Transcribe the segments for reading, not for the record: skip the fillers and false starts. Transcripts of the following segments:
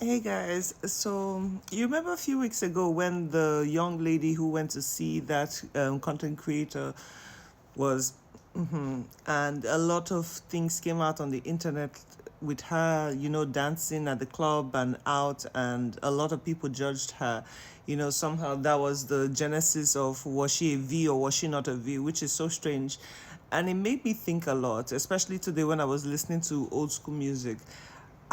Hey guys, so you remember a few weeks ago when the young lady who went to see that content creator was, and a lot of things came out on the internet with her, dancing at the club and out, and a lot of people judged her. Somehow that was the genesis of was she a V or was she not a V, which is so strange. And it made me think a lot, especially today when I was listening to old school music.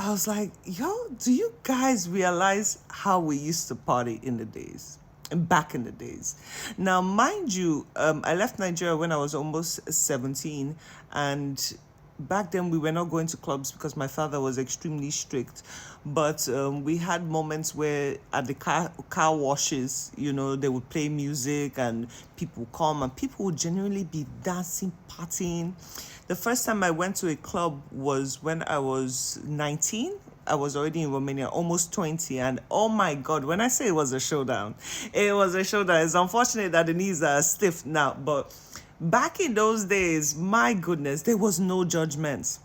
I was like, yo, do you guys realize how we used to party in the days? Back in the days. Now, mind you, I left Nigeria when I was almost 17, and back then we were not going to clubs because my father was extremely strict. But we had moments where at the car washes, they would play music and people would come and people would genuinely be dancing, partying. The first time I went to a club was when I was 19. I was already in Romania, almost 20. And oh my God, when I say it was a showdown, it was a showdown. It's unfortunate that the knees are stiff now. But back in those days, my goodness, there was no judgment.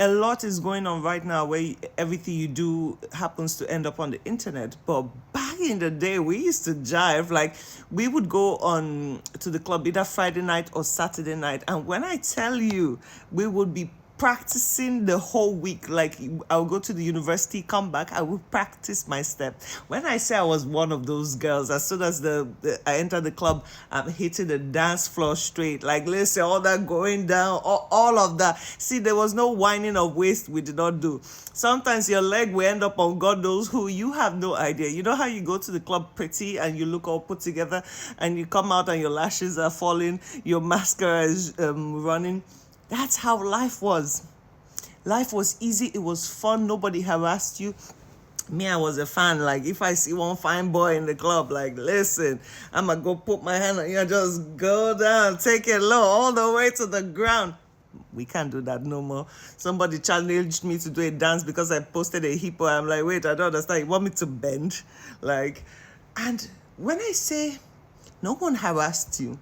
A lot is going on right now where everything you do happens to end up on the internet. But back in the day, we used to jive. Like, we would go on to the club either Friday night or Saturday night. And when I tell you, we would be practicing the whole week. Like, I'll go to the university, come back, I will practice my step. When I say I was one of those girls, as soon as I enter the club, I'm hitting the dance floor straight. Like, listen, all that going down, all of that. See, there was no whining of waist we did not do. Sometimes your leg will end up on God knows who. You have no idea. You know how you go to the club pretty and you look all put together and you come out and your lashes are falling, your mascara is running. That's how life was. Life was easy. It was fun. Nobody harassed you. Me, I was a fan. Like, if I see one fine boy in the club, like, listen, I'm going to go put my hand on you and just go down, take it low, all the way to the ground. We can't do that no more. Somebody challenged me to do a dance because I posted a hippo. I'm like, wait, I don't understand. You want me to bend? Like, and when I say no one harassed you,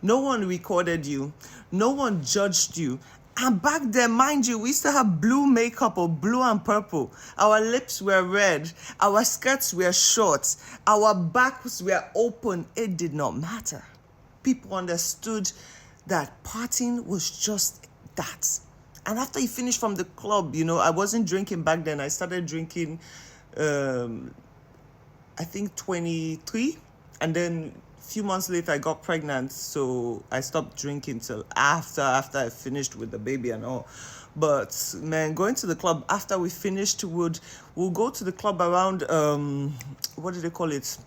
no one recorded you, no one judged you. And back then, mind you, we used to have blue makeup or blue and purple. Our lips were red. Our skirts were short. Our backs were open. It did not matter. People understood that partying was just that. And after you finished from the club, I wasn't drinking back then. I started drinking, I think 23. And then few months later I got pregnant, so I stopped drinking till after I finished with the baby and all. But man, going to the club after we finished, we'll go to the club around what do they call it,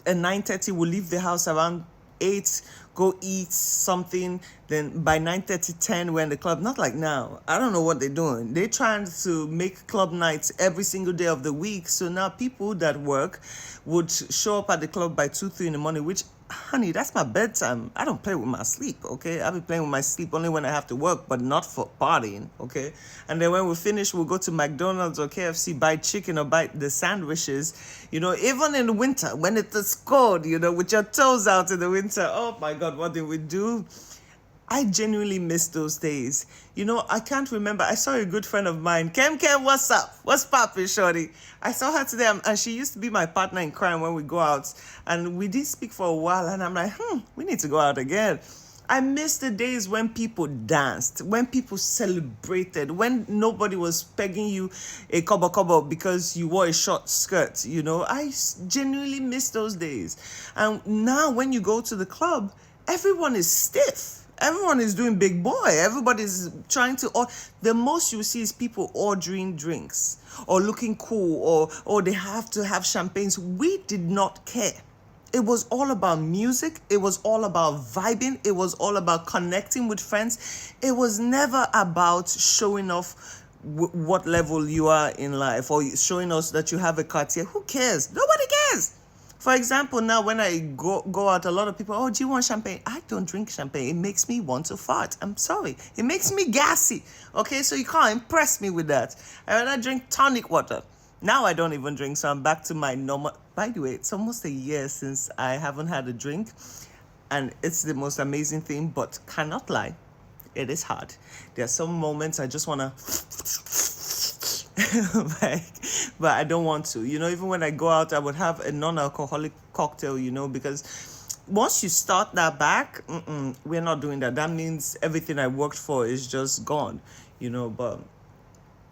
at 9:30. We'll leave the house around 8, go eat something, then by 9:30, 10 we're in the club. Not like now. I don't know what they're doing. They're trying to make club nights every single day of the week, so now people that work would show up at the club by 2, 3 in the morning, which, honey, that's my bedtime. I don't play with my sleep, okay? I'll be playing with my sleep only when I have to work, but not for partying, okay? And then when we finish, we'll go to McDonald's or KFC, buy chicken or buy the sandwiches. Even in the winter, when it is cold, with your toes out in the winter, oh my God, what did we do? I genuinely miss those days. I can't remember. I saw a good friend of mine. Kem, what's up? What's poppin', shorty? I saw her today, and she used to be my partner in crime when we go out. And we didn't speak for a while, and I'm like, we need to go out again. I miss the days when people danced, when people celebrated, when nobody was pegging you a kobo because you wore a short skirt. I genuinely miss those days. And now when you go to the club, everyone is stiff. Everyone is doing big boy. Everybody's trying to. The most you see is people ordering drinks or looking cool or they have to have champagnes. We did not care. It was all about music. It was all about vibing. It was all about connecting with friends. It was never about showing off what level you are in life or showing us that you have a Cartier. Who cares? Nobody cares. For example, now when I go out, a lot of people, oh, do you want champagne? I don't drink champagne. It makes me want to fart. I'm sorry. It makes me gassy. Okay, so you can't impress me with that. I rather drink tonic water. Now I don't even drink, so I'm back to my normal. By the way, it's almost a year since I haven't had a drink. And it's the most amazing thing, but cannot lie. It is hard. There are some moments I just want to like, but I don't want to. Even when I go out, I would have a non-alcoholic cocktail. Because once you start that back, we're not doing that. That means everything I worked for is just gone. But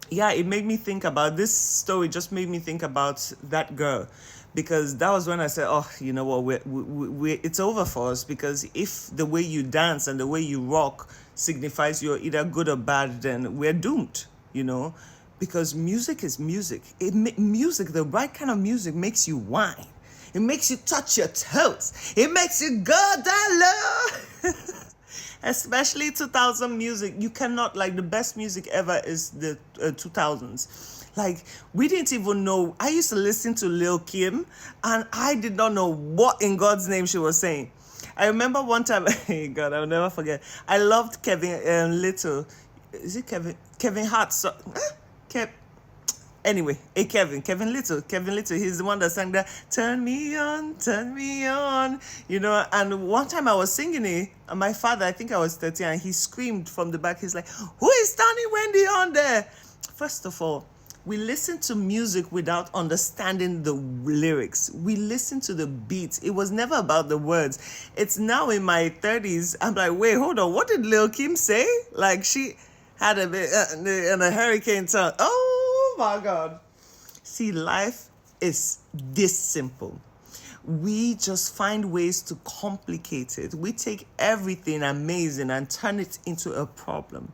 yeah, it made me think about this story. Just made me think about that girl, because that was when I said, "Oh, you know what? It's over for us." Because if the way you dance and the way you rock signifies you're either good or bad, then we're doomed. Because music is music. Music, the right kind of music, makes you whine. It makes you touch your toes. It makes you go down low. Especially 2000 music. You cannot, like, the best music ever is the 2000s. Like, we didn't even know. I used to listen to Lil Kim, and I did not know what in God's name she was saying. I remember one time, hey God, I'll never forget. I loved Kevin Little. Is it Kevin Hart? Anyway, Kevin Little, he's the one that sang that, turn me on, and one time I was singing it, and my father, I think I was 13, and he screamed from the back, he's like, who is turning Wendy on there? First of all, we listen to music without understanding the lyrics. We listen to the beats. It was never about the words. It's now in my 30s, I'm like, wait, hold on, what did Lil Kim say? Like, she had a bit and a hurricane tongue. Oh my God. See, life is this simple. We just find ways to complicate it. We take everything amazing and turn it into a problem.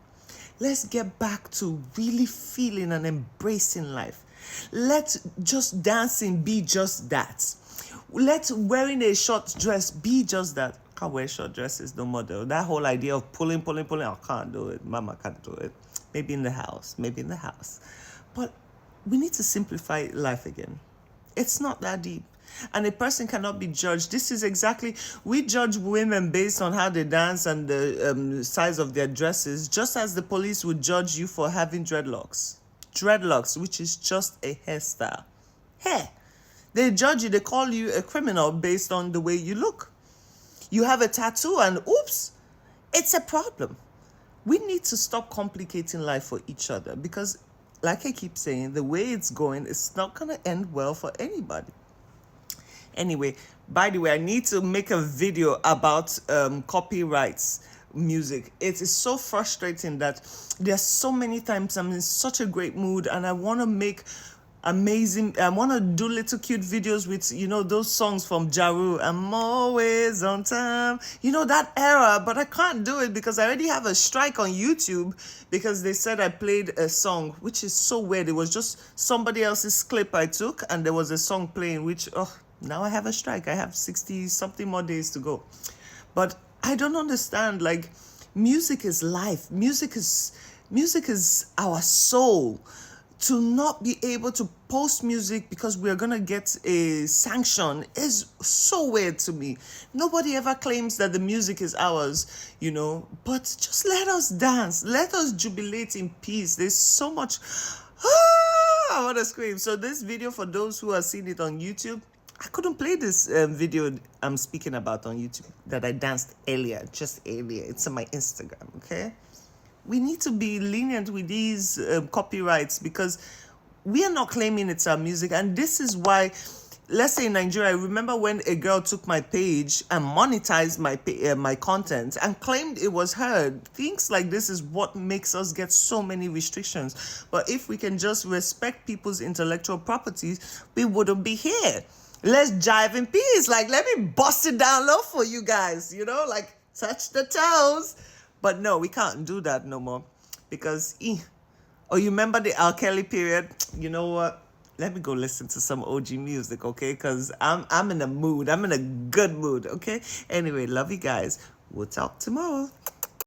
Let's get back to really feeling and embracing life. Let just dancing be just that. Let wearing a short dress be just that. I can't wear short dresses no more though. That whole idea of pulling, I can't do it. Mama can't do it. Maybe in the house. But we need to simplify life again. It's not that deep. And a person cannot be judged. This is exactly, we judge women based on how they dance and the size of their dresses, just as the police would judge you for having dreadlocks. Dreadlocks, which is just a hairstyle. Hair. They judge you, they call you a criminal based on the way you look. You have a tattoo and oops, it's a problem. We need to stop complicating life for each other because, like I keep saying, the way it's going, it's not going to end well for anybody. Anyway, by the way, I need to make a video about copyrights music. It is so frustrating that there's so many times I'm in such a great mood and I want to make amazing, I want to do little cute videos with, those songs from Jaru, I'm always on time, that era, but I can't do it because I already have a strike on YouTube because they said I played a song, which is so weird. It was just somebody else's clip I took and there was a song playing, which, now I have a strike. I have 60 something more days to go. But I don't understand, like, music is life. Music is our soul. To not be able to post music because we're going to get a sanction is so weird to me. Nobody ever claims that the music is ours, but just let us dance. Let us jubilate in peace. There's so much, I want to scream. So this video, for those who are seeing it on YouTube, I couldn't play this video I'm speaking about on YouTube that I danced earlier. It's on my Instagram, okay? We need to be lenient with these copyrights because we are not claiming it's our music. And this is why, let's say in Nigeria, I remember when a girl took my page and monetized my content and claimed it was her. Things like this is what makes us get so many restrictions. But if we can just respect people's intellectual properties, we wouldn't be here. Let's jive in peace. Like, let me bust it down low for you guys, like touch the toes. But no, we can't do that no more because, you remember the R. Kelly period? You know what? Let me go listen to some OG music, okay? Because I'm in a mood. I'm in a good mood, okay? Anyway, love you guys. We'll talk tomorrow.